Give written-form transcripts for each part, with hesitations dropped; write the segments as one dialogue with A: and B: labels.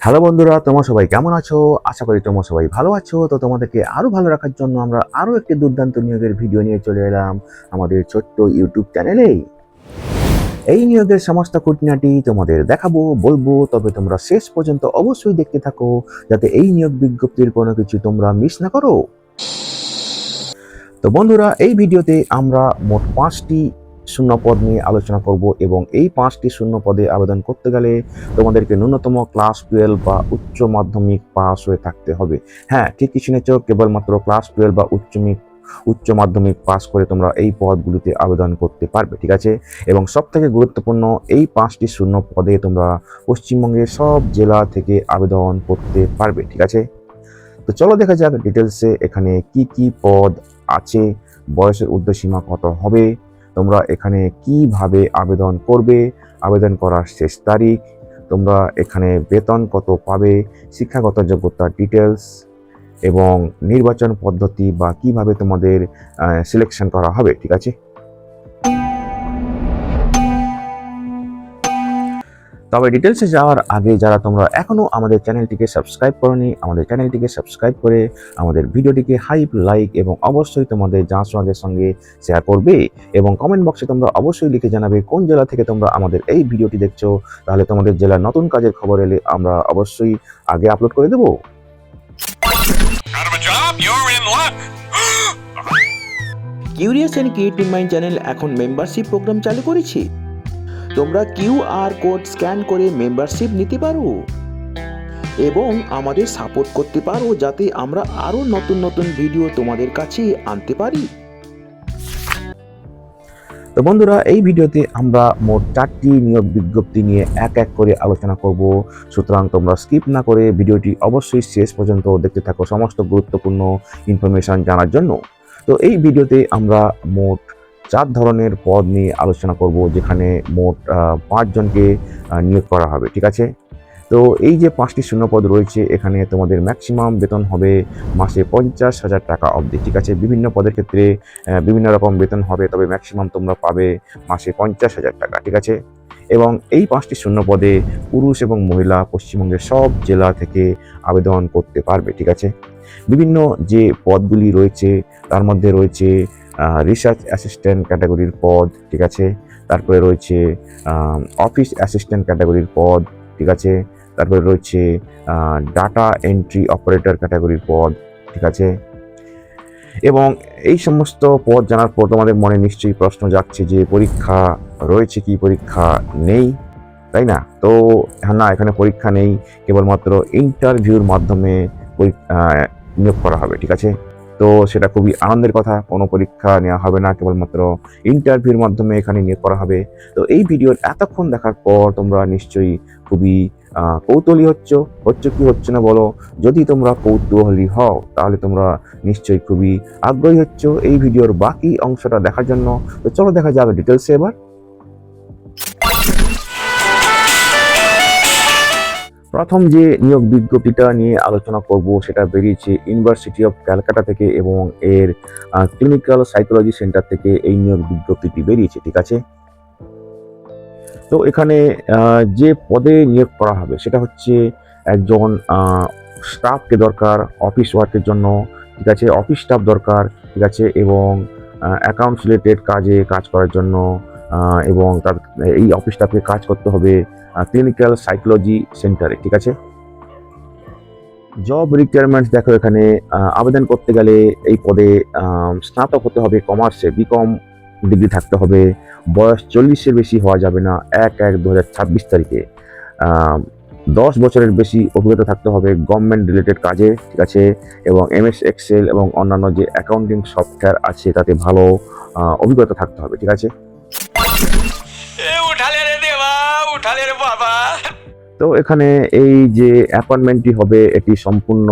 A: Hello বন্ধুরা, তোমরা সবাই কেমন আছো? আশা করি তোমরা সবাই ভালো আছো। তো তোমাদেরকে আরো ভালো রাখার জন্য আমরা আরো একটি দুর্দান্ত নিয়োগের ভিডিও নিয়ে চলে এলাম আমাদের ছোট্ট ইউটিউব চ্যানেলে। এই নিয়োগের সমস্ত খুঁটিনাটি তোমাদের দেখাবো, বলবো, তবে তোমরা শেষ পর্যন্ত অবশ্যই দেখতে থাকো যাতে এই নিয়োগ বিজ্ঞপ্তির কোনো কিছু তোমরা মিস না করো। তো বন্ধুরা, এই ভিডিওতে আমরা মোট 5টি শূন্য পদ নিয়ে আলোচনা করব এবং এই 5টি শূন্য পদে আবেদন করতে গেলে তোমাদেরকে ন্যূনতম ক্লাস 12 বা উচ্চ মাধ্যমিক পাস হয়ে থাকতে হবে। হ্যাঁ, ঠিকই শুনেছ, কেবলমাত্র ক্লাস 12 বা উচ্চ মাধ্যমিক পাস করে তোমরা এই পদগুলিতে আবেদন করতে পারবে, ঠিক আছে। এবং সবথেকে গুরুত্বপূর্ণ, এই 5টি শূন্য পদে তোমরা পশ্চিমবঙ্গের সব জেলা থেকে আবেদন করতে পারবে, ঠিক আছে। তো চলো দেখা যাক ডিটেলসে এখানে কি কি পদ আছে, বয়সের ঊর্ধ্বসীমা কত হবে, তোমরা এখানে কিভাবে আবেদন করবে, আবেদন করার শেষ তারিখ, তোমরা এখানে বেতন কত পাবে, শিক্ষাগত যোগ্যতার ডিটেলস এবং নির্বাচন পদ্ধতি বা কিভাবে তোমাদের সিলেকশন করা হবে, ঠিক আছে। তবে ডিটেলসে যাওয়ার আগে যারা তোমরা এখনও আমাদের চ্যানেলটিকে সাবস্ক্রাইব করোনি, আমাদের চ্যানেলটিকে সাবস্ক্রাইব করে আমাদের ভিডিওটিকে হাইপ, লাইক এবং অবশ্যই তোমাদের জাঁচওয়াগের সঙ্গে শেয়ার করবে এবং কমেন্ট বক্সে তোমরা অবশ্যই লিখে জানাবে কোন জেলা থেকে তোমরা আমাদের এই ভিডিওটি দেখছো। তাহলে তোমাদের জেলার নতুন কাজের খবর এলে আমরা অবশ্যই আগে আপলোড করে দেবো।
B: Curious and creative mind channel এখন মেম্বারশিপ প্রোগ্রাম চালু করেছে। তোমরা কিউআর কোড স্ক্যান করে মেম্বারশিপ নিতে পারো এবং আমাদের সাপোর্ট করতে পারো যাতে আমরা আরও নতুন নতুন ভিডিও তোমাদের কাছে আনতে পারি।
A: তো বন্ধুরা, এই ভিডিওতে আমরা মোট 4টি নিয়োগ বিজ্ঞপ্তি নিয়ে এক এক করে আলোচনা করব। সুতরাং তোমরা স্কিপ না করে ভিডিওটি অবশ্যই শেষ পর্যন্ত দেখতে থাকো সমস্ত গুরুত্বপূর্ণ ইনফরমেশন জানার জন্য। তো এই ভিডিওতে আমরা মোট 4 ধরনের পদ নিয়ে আলোচনা করব, যেখানে মোট 5 জনকে নিয়োগ করা হবে, ঠিক আছে। তো এই যে 5টি শূন্য পদ রয়েছে, এখানে তোমাদের ম্যাক্সিমাম বেতন হবে মাসে 50,000 টাকা অবধি, ঠিক আছে। বিভিন্ন পদের ক্ষেত্রে বিভিন্ন রকম বেতন হবে, তবে ম্যাক্সিমাম তোমরা পাবে মাসে 50,000 টাকা, ঠিক আছে। এবং এই 5টি শূন্য পদে পুরুষ এবং মহিলা পশ্চিমবঙ্গের সব জেলা থেকে আবেদন করতে পারবে, ঠিক আছে। বিভিন্ন যে পদগুলি রয়েছে তার মধ্যে রয়েছে রিসার্চ অ্যাসিস্ট্যান্ট ক্যাটাগরির পদ, ঠিক আছে। তারপরে রয়েছে অফিস অ্যাসিস্ট্যান্ট ক্যাটাগরির পদ, ঠিক আছে। তারপরে রয়েছে ডাটা এন্ট্রি অপারেটর ক্যাটাগরির পদ, ঠিক আছে। এবং এই সমস্ত পদ জানার পর তোমাদের মনে নিশ্চয়ই প্রশ্ন যাচ্ছে যে পরীক্ষা রয়েছে কি, পরীক্ষা নেই, তাই না? তো না, এখানে পরীক্ষা নেই, কেবলমাত্র ইন্টারভিউর মাধ্যমে নিয়োগ করা হবে, ঠিক আছে। তো সেটা খুবই আনন্দের কথা, কোনো পরীক্ষা নেওয়া হবে না, কেবলমাত্র ইন্টারভিউর মাধ্যমে এখানে নিয়োগ করা হবে। তো এই ভিডিওর এতক্ষণ দেখার পর তোমরা নিশ্চয়ই খুবই কৌতূহলী হচ্ছে কি হচ্ছে না বলো। যদি তোমরা কৌতূহলী হও তাহলে তোমরা নিশ্চয়ই খুবই আগ্রহী হচ্ছ এই ভিডিওর বাকি অংশটা দেখার জন্য। তো চলো দেখা যাবে ডিটেলসে এবার। প্রথম যে নিয়োগ বিজ্ঞপ্তিটা নিয়ে আলোচনা করব সেটা বেরিয়েছে ইউনিভার্সিটি অফ ক্যালকাটা থেকে এবং এর ক্লিনিক্যাল সাইকোলজি সেন্টার থেকে এই নিয়োগ বিজ্ঞপ্তিটি বেরিয়েছে, ঠিক আছে। তো এখানে যে পদে নিয়োগ করা হবে সেটা হচ্ছে একজন স্টাফকে দরকার অফিস ওয়ার্কের জন্য, ঠিক আছে। অফিস স্টাফ দরকার, ঠিক আছে, এবং অ্যাকাউন্টস রিলেটেড কাজ করার জন্য এবং তার এই অফিস স্টাফকে কাজ করতে হবে ক্লিনিক্যাল সাইকোলজি সেন্টারে, ঠিক আছে। জব রিকোয়ারমেন্টস দেখো, এখানে আবেদন করতে গেলে এই পদে স্নাতক হতে হবে কমার্সে, বিকম ডিগ্রি থাকতে হবে, বয়স 40-এর বেশি হওয়া যাবে না 1/1/2026 তারিখে, 10 বছরের বেশি অভিজ্ঞতা থাকতে হবে গভর্নমেন্ট রিলেটেড কাজে, ঠিক আছে, এবং এমএস এক্সেল এবং অন্যান্য যে অ্যাকাউন্টিং সফটওয়্যার আছে তাতে ভালো অভিজ্ঞতা থাকতে হবে, ঠিক আছে। তো এখানে এই যে অ্যাপয়েন্টমেন্টটি হবে এটি সম্পূর্ণ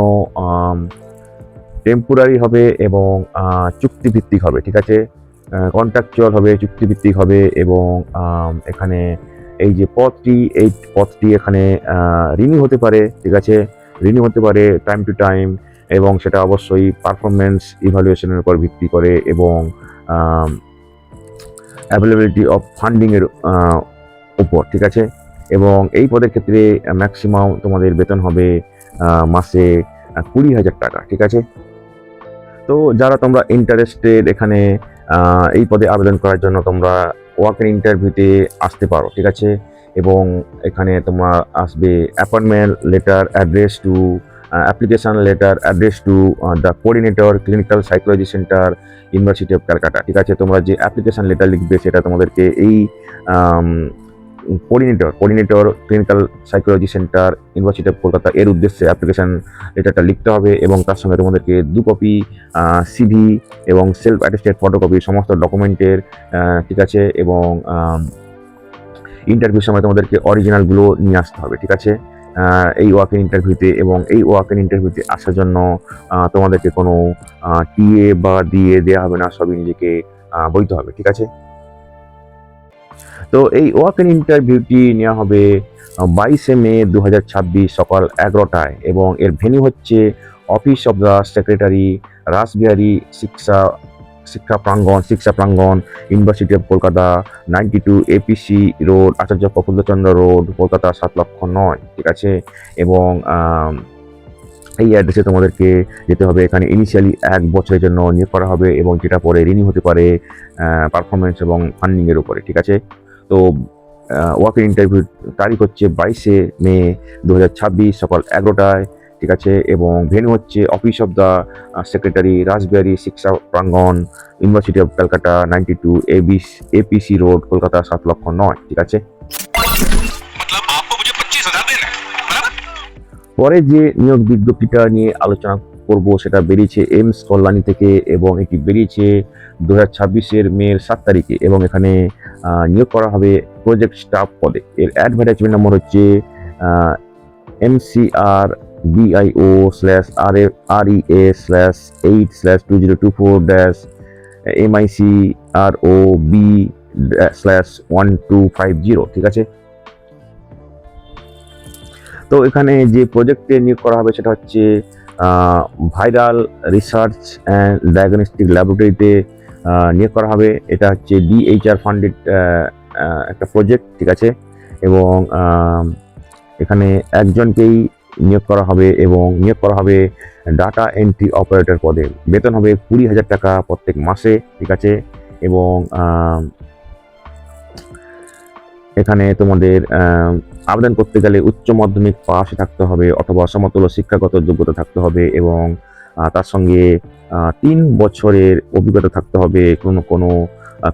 A: টেম্পোরারি হবে এবং চুক্তিভিত্তিক হবে, ঠিক আছে। কন্ট্রাকচুয়াল হবে, চুক্তিভিত্তিক হবে এবং এখানে এই যে এই পদটি এখানে রিনিউ হতে পারে, ঠিক আছে, রিনিউ হতে পারে টাইম টু টাইম এবং সেটা অবশ্যই পারফরমেন্স ইভ্যালুয়েশনের উপর ভিত্তি করে এবং অ্যাভেলেবিলিটি অফ ফান্ডিংয়ের উপর, ঠিক আছে। এবং এই পদের ক্ষেত্রে ম্যাক্সিমাম তোমাদের বেতন হবে মাসে 20,000 টাকা, ঠিক আছে। তো যারা তোমরা ইন্টারেস্টেড এখানে এই পদে আবেদন করার জন্য তোমরা ওয়াক ইন ইন্টারভিউতে আসতে পারো, ঠিক আছে। এবং এখানে তোমরা আসবে appointment letter address to application letter address to the coordinator clinical psychology centre university of Calcutta, ঠিক আছে। তোমরা যে অ্যাপ্লিকেশন লেটার লিখবে সেটা তোমাদেরকে এই coordinator clinical psychology centre university of Kolkata এর উদ্দেশ্যে অ্যাপ্লিকেশন লেটারটা লিখতে হবে, এবং তার সঙ্গে তোমাদেরকে 2 কপি সিভি এবং সেলফ অ্যাটেস্টেড ফটোকপি সমস্ত ডকুমেন্টের, ঠিক আছে। এবং ইন্টারভিউর সময় তোমাদেরকে অরিজিনালগুলো নিয়ে আসতে হবে, ঠিক আছে, এই ওয়াক ইন ইন্টারভিউতে। এবং এই ওয়াক ইন ইন্টারভিউতে আসার জন্য তোমাদেরকে কোনো টিএ বা দিয়ে দেওয়া হবে না, সবই নিজেকে বইতে হবে, ঠিক আছে। তো এই ওয়াক ইন ইন্টারভিউটি নেওয়া হবে 22 মে 2026 সকাল 11টায়, এবং এর ভেন্যু হচ্ছে office of the secretary, Rashbehari শিক্ষা প্রাঙ্গণ university of Kolkata, 92 APC road, Acharya Prafullachandra road, Kolkata 7,09,000, ঠিক আছে। এবং এই অ্যাড্রেসে তোমাদেরকে যেতে হবে। এখানে ইনিশিয়ালি 1 বছরের জন্য নিয়োগ করা হবে, এবং যেটা পরে রিনিউ হতে পারে পারফরমেন্স এবং ফান্ডিংয়ের উপরে, ঠিক আছে। তো ওয়াক ইন ইন্টারভিউ তারিখ হচ্ছে 22 মে 2026 সকাল 11টায়, ঠিক আছে। এবং ভেন্যু হচ্ছে office of the secretary, Rashbehari শিক্ষা প্রাঙ্গণ university of Calcutta, 92 APC road, Kolkata 7,09,000, ঠিক আছে। পরে যে নিয়োগ বিজ্ঞপ্তিটা নিয়ে আলোচনা করব সেটা বেরিয়েছে এইমস কল্যাণী থেকে, এবং এটি বেরিয়েছে 2026 মের 7 তারিখে, এবং এখানে নিয়োগ করা হবে প্রজেক্ট স্টাফ পদে। এর অ্যাডভার্টাইজমেন্ট নম্বর হচ্ছে MCRBIO/REA/8/2024-MICROB/1250, ঠিক আছে। তো এখানে যে প্রজেক্টে নিয়োগ করা হবে সেটা হচ্ছে ভাইরাল রিসার্চ অ্যান্ড ডায়াগনস্টিক ল্যাবরেটরিতে নিয়োগ করা হবে। এটা হচ্ছে DHR ফান্ডেড একটা প্রজেক্ট, ঠিক আছে। এবং এখানে একজনকেই নিয়োগ করা হবে, এবং নিয়োগ করা হবে ডাটা এন্ট্রি অপারেটর পদে। বেতন হবে 20,000 টাকা প্রত্যেক মাসে, ঠিক আছে। এবং এখানে তোমাদের আবেদন করতে গেলে উচ্চ মাধ্যমিক পাশে থাকতে হবে, অথবা সমতুল্য শিক্ষাগত যোগ্যতা থাকতে হবে, এবং তার সঙ্গে 3 বছরের অভিজ্ঞতা থাকতে হবে কোনো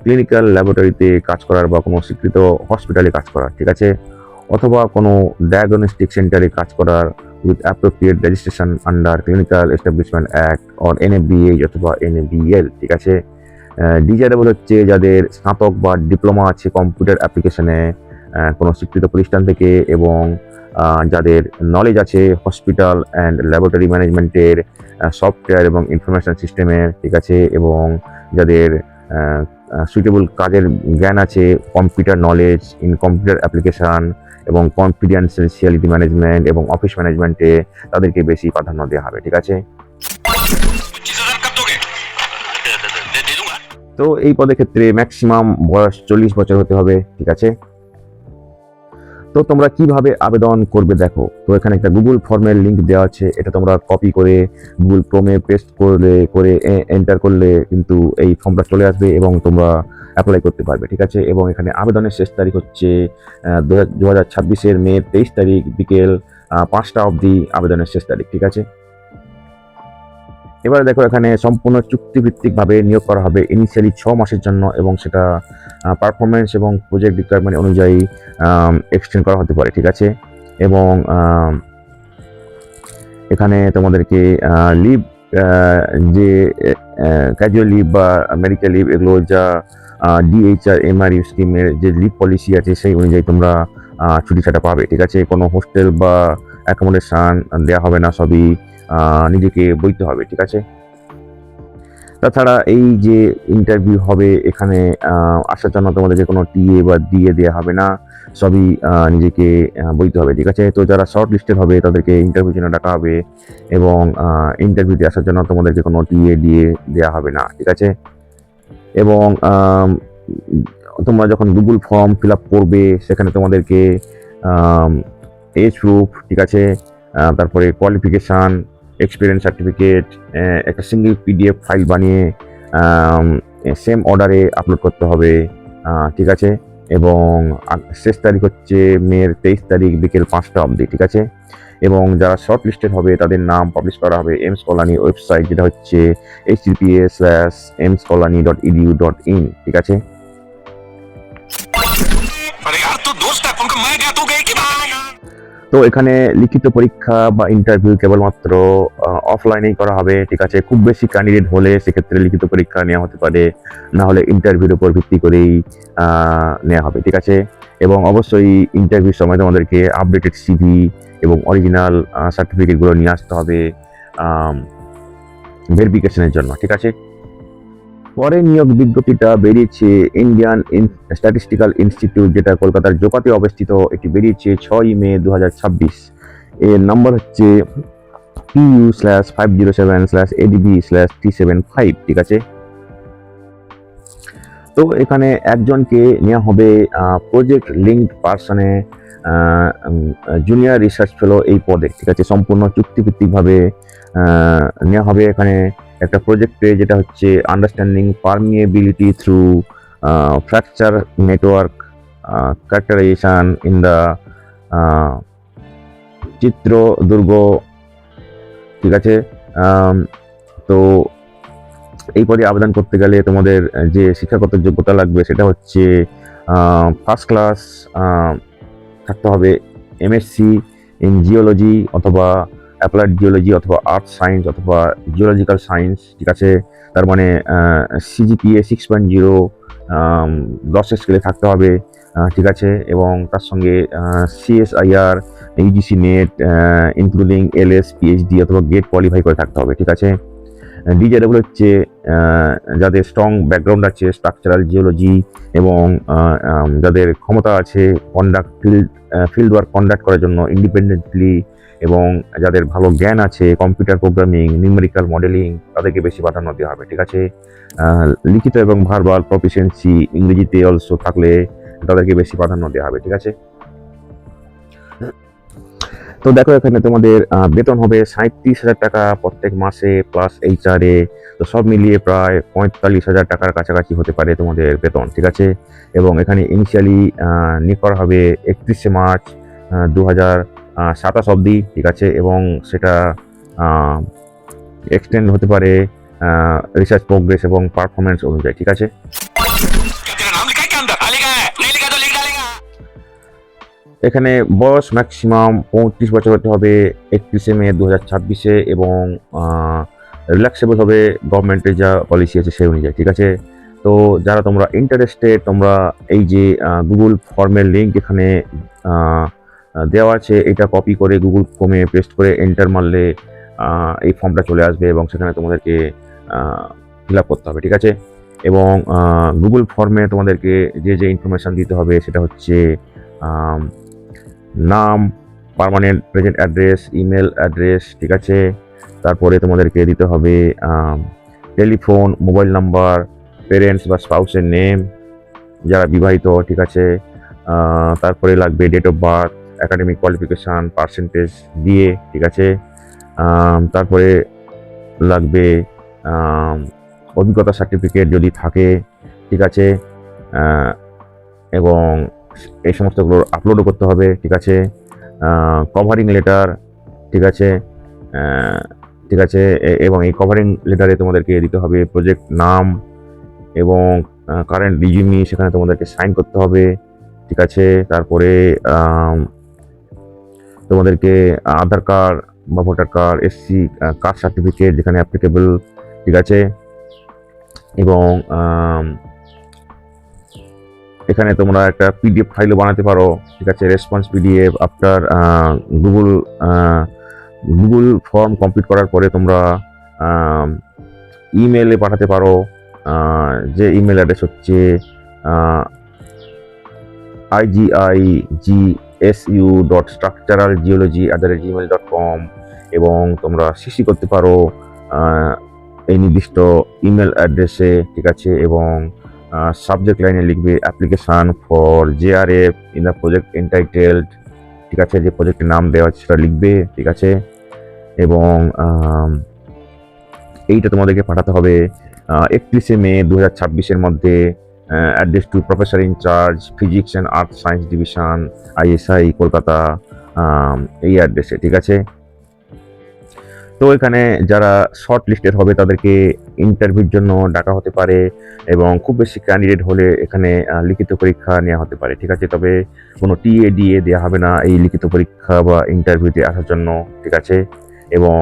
A: ক্লিনিক্যাল ল্যাবরেটরিতে কাজ করার, বা কোনো স্বীকৃত হসপিটালে কাজ করার, ঠিক আছে। অথবা কোনো ডায়াগনস্টিক সেন্টারে কাজ করার with appropriate registration under clinical establishment act or NABH অথবা NABL, ঠিক আছে। ডিজারেবল হচ্ছে যাদের স্নাতক বা ডিপ্লোমা আছে কম্পিউটার অ্যাপ্লিকেশনে কোনো স্বীকৃত প্রতিষ্ঠান থেকে, এবং যাদের নলেজ আছে হসপিটাল অ্যান্ড ল্যাবরেটরি ম্যানেজমেন্টের সফটওয়্যার এবং ইনফরমেশন সিস্টেমের, ঠিক আছে। এবং যাদের সুইটেবল কাজের জ্ঞান আছে, computer knowledge in computer application এবং কনফিডেন্সিয়ালিটি ম্যানেজমেন্ট এবং অফিস ম্যানেজমেন্টে, তাদেরকে বেশি প্রাধান্য দেওয়া হবে, ঠিক আছে। তো এই পদের ক্ষেত্রে ম্যাক্সিমাম বয়স 40 বছর হতে হবে, ঠিক আছে। তো তোমরা কিভাবে আবেদন করবে দেখো। তো এখানে একটা গুগল ফর্মের লিঙ্ক দেওয়া আছে, এটা তোমরা কপি করে গুগল ক্রোমে পেস্ট করে এন্টার করলে কিন্তু এই ফর্মটা চলে আসবে, এবং তোমরা অ্যাপ্লাই করতে পারবে, ঠিক আছে। এবং এখানে আবেদনের শেষ তারিখ হচ্ছে 2026 মে 23 তারিখ বিকেল 5টা অবধি আবেদনের শেষ তারিখ, ঠিক আছে। এবারে দেখো এখানে সম্পূর্ণ চুক্তিভিত্তিকভাবে নিয়োগ করা হবে ইনিশিয়ালি 6 মাসের জন্য, এবং সেটা পারফরমেন্স এবং প্রজেক্ট রিকোয়ারমেন্ট অনুযায়ী এক্সটেন্ড করা হতে পারে, ঠিক আছে। এবং এখানে তোমাদেরকে লিভ, যে ক্যাজুয়াল লিভ বা মেডিকেল লিভ, এগুলো যা DHR MRU স্কিমের যে লিভ পলিসি আছে সেই অনুযায়ী তোমরা ছুটি ছাটা পাবে, ঠিক আছে। কোনো হোস্টেল বা অ্যাকোমোডেশন দেওয়া হবে না, সবই নিজেকে বইতে হবে, ঠিক আছে। তাছাড়া এই যে ইন্টারভিউ হবে এখানে আসার জন্য তোমাদেরকে কোনো টিএ বা দিয়ে দেওয়া হবে না, সবই নিজেকে বইতে হবে, ঠিক আছে। তো যারা শর্ট লিস্টেড হবে তাদেরকে ইন্টারভিউ জন্য ডাকা হবে, এবং ইন্টারভিউতে আসার জন্য তোমাদেরকে কোনো টিএ দিয়ে দেওয়া হবে না, ঠিক আছে। এবং তোমরা যখন গুগল ফর্ম ফিল আপ করবে সেখানে তোমাদেরকে এজ প্রুফ, ঠিক আছে, তারপরে কোয়ালিফিকেশান, এক্সপিরিয়েন্স সার্টিফিকেট, একটা সিঙ্গেল পিডিএফ ফাইল বানিয়ে সেম অর্ডারে আপলোড করতে হবে, ঠিক আছে। এবং শেষ তারিখ হচ্ছে মের 23 তারিখ বিকেল 5টা অবধি, ঠিক আছে। এবং যারা শর্ট লিস্টেড হবে তাদের নাম পাবলিশ করা হবে এমস কল্যাণী ওয়েবসাইট, যেটা হচ্ছে https:/emskolani.edu.in, ঠিক আছে। তো এখানে লিখিত পরীক্ষা বা ইন্টারভিউ কেবলমাত্র অফলাইনেই করা হবে, ঠিক আছে। খুব বেশি ক্যান্ডিডেট হলে সেক্ষেত্রে লিখিত পরীক্ষা নেওয়া হতে পারে, না হলে ইন্টারভিউর উপর ভিত্তি করেই নেওয়া হবে, ঠিক আছে। এবং অবশ্যই ইন্টারভিউর সময় তোমাদেরকে আপডেটেড সিভি এবং অরিজিনাল সার্টিফিকেটগুলো নিয়ে আসতে হবে ভেরিফিকেশনের জন্য, ঠিক আছে। পরে নিয়োগ বিজ্ঞপ্তিটা বেরিয়েছে ইন্ডিয়ান স্ট্যাটিস্টিক্যাল ইনস্টিটিউট, যেটা কলকাতার জোকাতে অবস্থিত, এটি বেরিয়েছে 6 মে 2026। এর নাম্বার হচ্ছে PU/507/ADB/375, ঠিক আছে। তো এখানে একজনকে নেওয়া হবে প্রজেক্ট লিঙ্কড পার্সনে, জুনিয়র রিসার্চ ফেলো এই পদে, ঠিক আছে। সম্পূর্ণ চুক্তিভিত্তিকভাবে নেওয়া হবে এখানে একটা প্রজেক্টে, যেটা হচ্ছে understanding permeability through fracture network characterisation in the Chitradurga, ঠিক আছে। তো এই পদে আবেদন করতে গেলে তোমাদের যে শিক্ষাগত যোগ্যতা লাগবে সেটা হচ্ছে ফার্স্ট ক্লাস থাকতে হবে, এমএসসি ইন জিওলজি অথবা অ্যাপ্লাইড জিওলজি অথবা আর্থ সায়েন্স অথবা জিওলজিক্যাল সায়েন্স, ঠিক আছে। তার মানে সিজিপিএ 6.0 10 স্কেলে থাকতে হবে, ঠিক আছে। এবং তার সঙ্গে CSIR, UGC net including LS, PhD অথবা গেট কোয়ালিফাই করে থাকতে হবে, ঠিক আছে। ডিজারেবল হচ্ছে যাদের স্ট্রং ব্যাকগ্রাউন্ড আছে স্ট্রাকচারাল জিওলজি এবং যাদের ক্ষমতা আছে ফিল্ড ওয়ার্ক কন্ডাক্ট করার জন্য ইন্ডিপেন্ডেন্টলি, এবং যাদের ভালো জ্ঞান আছে কম্পিউটার প্রোগ্রামিং, নিউমেরিক্যাল মডেলিং, তাদেরকে বেশি প্রাধান্য দেওয়া হবে, ঠিক আছে। লিখিত এবং ভার্বাল প্রফিসিয়েন্সি ইংরেজিতে অলসো থাকলে তাদেরকে বেশি প্রাধান্য দেওয়া হবে, ঠিক আছে। তো দেখো এখানে তোমাদের বেতন হবে 37,000 টাকা প্রত্যেক মাসে প্লাস এইচআরএ, তো সব মিলিয়ে প্রায় 45,000 টাকার কাছাকাছি হতে পারে তোমাদের বেতন, ঠিক আছে। এবং এখানে ইনিশিয়ালি নিয়োগ করা হবে 31শে মার্চ 2027 অবধি, ঠিক আছে। এবং সেটা এক্সটেন্ড হতে পারে রিসার্চ প্রোগ্রেস এবং পারফরমেন্স অনুযায়ী, ঠিক আছে। এখানে বয়স ম্যাক্সিমাম 35 বছর হতে হবে 31শে মে 2026 এবং রিল্যাক্সেবল হবে গভর্নমেন্টের যা পলিসি আছে সেই অনুযায়ী, ঠিক আছে। তো যারা তোমরা ইন্টারেস্টেড, তোমরা এই যে গুগল ফর্মের লিঙ্ক এখানে দেওয়া আছে, এটা কপি করে গুগল ফর্মে পেস্ট করে এন্টার মারলে এই ফর্মটা চলে আসবে এবং সেখানে তোমাদেরকে ফিল আপ করতে হবে, ঠিক আছে। এবং গুগল ফর্মে তোমাদেরকে যে যে ইনফরমেশান দিতে হবে সেটা হচ্ছে নাম, permanent present address, email address, ঠিক আছে। তারপরে তোমাদেরকে দিতে হবে টেলিফোন, মোবাইল নাম্বার, পেরেন্টস বা স্পাউসের নেম যারা বিবাহিত, ঠিক আছে। তারপরে লাগবে date of birth, academic qualification, percentage দিয়ে, ঠিক আছে। তারপরে লাগবে অভিজ্ঞতা সার্টিফিকেট যদি থাকে, ঠিক আছে। এবং এই সমস্তগুলো আপলোডও করতে হবে, ঠিক আছে। কভারিং লেটার, ঠিক আছে, ঠিক আছে। এবং এই কভারিং লেটারে তোমাদেরকে দিতে হবে প্রজেক্ট নাম এবং কারেন্ট রিজিউমি, সেখানে তোমাদেরকে সাইন করতে হবে, ঠিক আছে। তারপরে তোমাদেরকে আধার কার্ড বা voter card, SC caste certificate যেখানে অ্যাপ্লিকেবল, ঠিক আছে। এবং এখানে তোমরা একটা পিডিএফ ফাইলও বানাতে পারো, ঠিক আছে। Response PDF after Google form complete করার পরে তোমরা ইমেলে পাঠাতে পারো, যে ইমেল অ্যাড্রেস হচ্ছে igigsu.structuralgeology@gmail.com, এবং তোমরা সিসি করতে পারো এই নির্দিষ্ট ইমেল অ্যাড্রেসে, ঠিক আছে। এবং সাবজেক্ট লাইনে লিখবে application for JRF in the project entitled ঠিক আছে, যে প্রজেক্টের নাম দেওয়া আছে সেটা লিখবে, ঠিক আছে। এবং এইটা তোমাদেরকে পাঠাতে হবে 31শে মে 2026-এর মধ্যে। Address to professor in charge physics and earth science division, ISI Kolkata, এই অ্যাড্রেসে, ঠিক আছে। তো এখানে যারা শর্ট লিস্টেড হবে তাদেরকে ইন্টারভিউর জন্য ডাকা হতে পারে, এবং খুব বেশি ক্যান্ডিডেট হলে এখানে লিখিত পরীক্ষা নেওয়া হতে পারে, ঠিক আছে। তবে কোনো TADA দেওয়া হবে না এই লিখিত পরীক্ষা বা ইন্টারভিউতে আসার জন্য, ঠিক আছে। এবং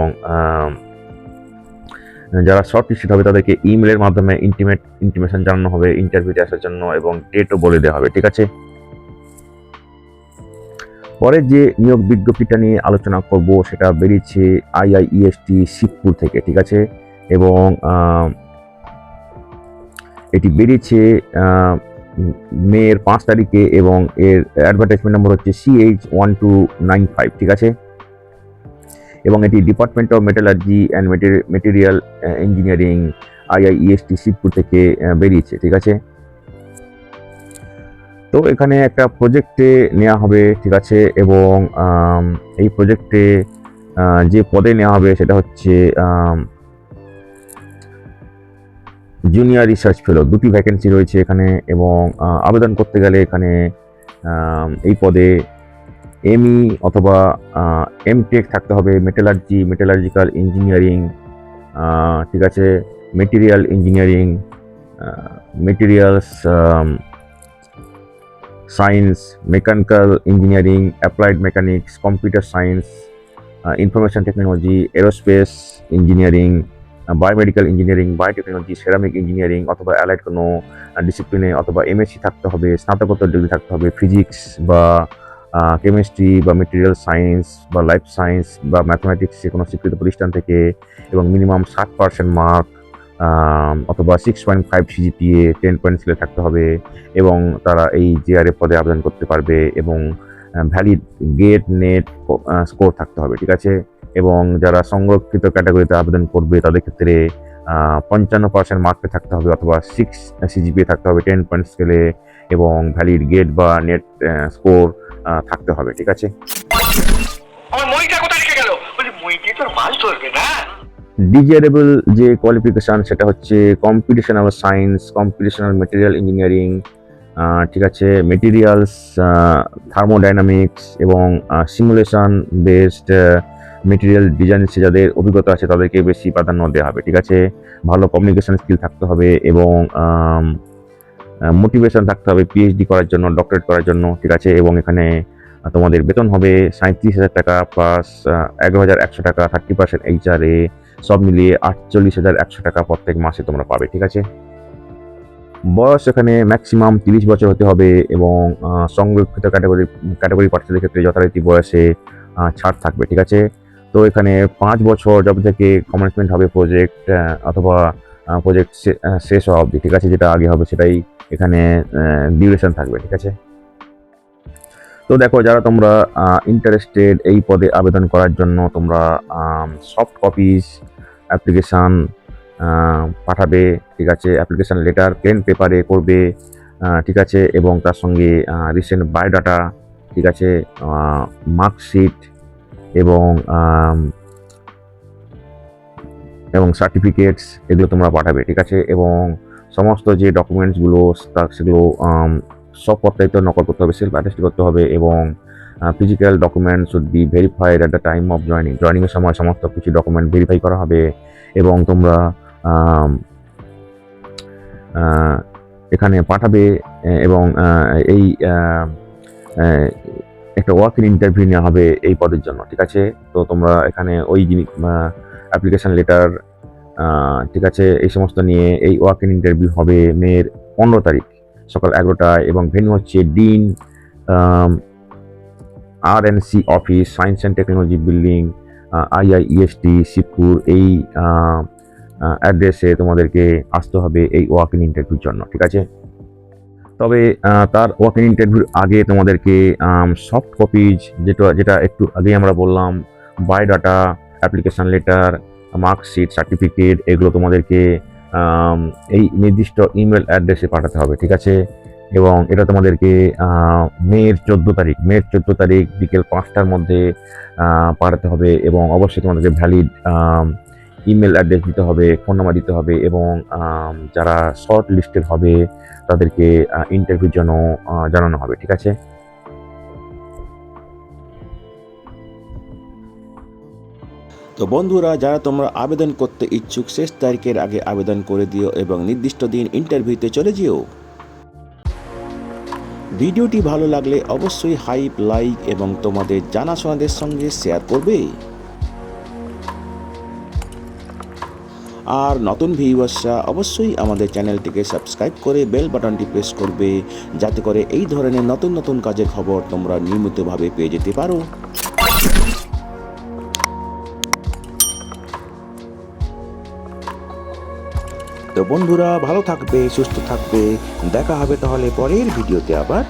A: যারা শর্ট লিস্টেড হবে তাদেরকে ইমেলের মাধ্যমে ইন্টিমেশন জানানো হবে ইন্টারভিউতে আসার জন্য, এবং ডেটও বলে দেওয়া হবে, ঠিক আছে। পরে যে নিয়োগ বিজ্ঞপ্তিটা নিয়ে আলোচনা করব সেটা বেরিয়েছে IIEST শিবপুর থেকে, ঠিক আছে। এবং এটি বেরিয়েছে মের 5 তারিখে, এবং এর অ্যাডভার্টাইজমেন্ট নম্বর হচ্ছে CH1295, ঠিক আছে। এবং এটি department of metallurgy and material engineering IIEST Shibpur থেকে বেরিয়েছে, ঠিক আছে। তো এখানে একটা প্রজেক্টে নেওয়া হবে, ঠিক আছে। এবং এই প্রজেক্টে যে পদে নেওয়া হবে সেটা হচ্ছে জুনিয়র রিসার্চ ফেলো। 2টি ভ্যাকেন্সি রয়েছে এখানে, এবং আবেদন করতে গেলে এখানে এই পদে ME অথবা MTech থাকতে হবে, মেটালার্জিক্যাল ইঞ্জিনিয়ারিং, ঠিক আছে, material engineering, materials science, mechanical engineering, applied mechanics, computer science, information technology, aerospace engineering, biomedical engineering, biotechnology, ceramic engineering অথবা অ্যালাইড কোনো ডিসিপ্লিনে, অথবা MSc থাকতে হবে, স্নাতকোত্তর ডিগ্রি থাকতে হবে, ফিজিক্স বা কেমিস্ট্রি বা মেটেরিয়াল সায়েন্স বা লাইফ সায়েন্স বা ম্যাথমেটিক্সে কোনো স্বীকৃত প্রতিষ্ঠান থেকে, এবং মিনিমাম 60% মার্ক অথবা 6.5 CGPA 10 পয়েন্ট স্কেলে থাকতে হবে, এবং তারা এই JRF পদে আবেদন করতে পারবে, এবং ভ্যালিড গেট নেট স্কোর থাকতে হবে, ঠিক আছে। এবং যারা সংরক্ষিত ক্যাটাগরিতে আবেদন করবে তাদের ক্ষেত্রে 55% মার্কে থাকতে হবে, অথবা 6 CGPA থাকতে হবে 10 পয়েন্ট স্কেলে, এবং ভ্যালিড গেট বা নেট স্কোর থাকতে হবে, ঠিক আছে।
C: আমার মইটা কোথায় রেখে গেল? বলি মইটি তোর মাছ ধরবে না।
A: ডিজায়ারেবল যে কোয়ালিফিকেশান সেটা হচ্ছে computational science, computational material engineering, ঠিক আছে, মেটেরিয়ালস থার্মোডাইনামিক্স, এবং সিমুলেশন বেসড মেটেরিয়াল ডিজাইনসে যাদের অভিজ্ঞতা আছে তাদেরকে বেশি প্রাধান্য দেওয়া হবে, ঠিক আছে। ভালো কমিউনিকেশন স্কিল থাকতে হবে, এবং মোটিভেশন থাকতে হবে PhD করার জন্য, ডক্টরেট করার জন্য, ঠিক আছে। এবং এখানে তোমাদের বেতন হবে 37,000 টাকা প্লাস 11,100 টাকা, 30% HRA, সব মিলিয়ে 48,100 টাকা প্রত্যেক মাসে তোমরা পাবে, ঠিক আছে। বয়স এখানে ম্যাক্সিমাম 30 বছর হতে হবে, এবং সংরক্ষিত ক্যাটাগরি প্রার্থীদের ক্ষেত্রে যথারীতি বয়সে ছাড় থাকবে, ঠিক আছে। তো এখানে 5 বছর যবে থেকে কমিটমেন্ট হবে প্রজেক্ট, অথবা প্রজেক্ট শেষ হওয়া অবধি, ঠিক আছে। যেটা আগে হবে সেটাই এখানে ডিউরেশন থাকবে, ঠিক আছে। তো দেখো, যারা তোমরা ইন্টারেস্টেড এই পদে আবেদন করার জন্য, তোমরা সফট কপিজ অ্যাপ্লিকেশান পাঠাবে, ঠিক আছে। অ্যাপ্লিকেশান লেটার প্লেন পেপারে করবে, ঠিক আছে। এবং তার সঙ্গে রিসেন্ট বায়োডাটা, ঠিক আছে, মার্কশিট, এবং সার্টিফিকেটস, এগুলো তোমরা পাঠাবে, ঠিক আছে। এবং সমস্ত যে ডকুমেন্টসগুলো সেগুলো সব প্রত্যায়িত নকল করতে হবে, সেলফ অ্যাটেস্ট করতে হবে, এবং physical document should be verified at the time of জয়নিংয়ের সময় সমস্ত কিছু ডকুমেন্ট ভেরিফাই করা হবে। এবং তোমরা এখানে পাঠাবে, এবং এই একটা ওয়ার্ক ইন ইন্টারভিউ নেওয়া হবে এই পদের জন্য, ঠিক আছে। তো তোমরা এখানে ওই অ্যাপ্লিকেশান লেটার, ঠিক আছে, এই সমস্ত নিয়ে এই ওয়ার্ক ইন ইন্টারভিউ হবে মের 15 তারিখ সকাল 11টায়, এবং ভেন্যু হচ্ছে dean RNC office, science and technology building, IIEST Shibpur. এই অ্যাড্রেসে তোমাদেরকে আসতে হবে এই ওয়ার্ক ইন ইন্টারভিউর জন্য, ঠিক আছে। তবে তার ওয়ার্ক ইন ইন্টারভিউর আগে তোমাদেরকে সফট কপিজ, যেটা একটু আগেই আমরা বললাম, biodata, application letter, marksheet, certificate, এগুলো তোমাদেরকে এই নির্দিষ্ট ইমেল অ্যাড্রেসে পাঠাতে হবে, ঠিক আছে। এবং এটা তোমাদেরকে মে 14 তারিখ বিকেল 5টার মধ্যে পাঠাতে হবে এবং অবশ্যই তোমাদেরকে ভ্যালিড ইমেল অ্যাড্রেস দিতে হবে, ফোন নাম্বার দিতে হবে এবং যারা শর্ট লিস্টেড হবে তাদেরকে ইন্টারভিউর জন্য জানানো হবে, ঠিক আছে?
B: তো বন্ধুরা, যারা তোমরা আবেদন করতে ইচ্ছুক শেষ তারিখের আগে আবেদন করে দিও এবং নির্দিষ্ট দিন ইন্টারভিউতে চলে যেও। ভিডিওটি ভালো লাগলে অবশ্যই হাইপ, লাইক এবং তোমাদের জানাশোনাদের সঙ্গে শেয়ার করবে। আর নতুন ভিউয়ার্সরা অবশ্যই আমাদের চ্যানেলটিকে সাবস্ক্রাইব করে বেল বাটনটি প্রেস করবে, যাতে করে এই ধরনের নতুন নতুন কাজের খবর তোমরা নিয়মিতভাবে পেয়ে যেতে পারো। তো বন্ধুরা, ভালো থাকবে, সুস্থ থাকবে। দেখা হবে তাহলে পরের ভিডিওতে আবার।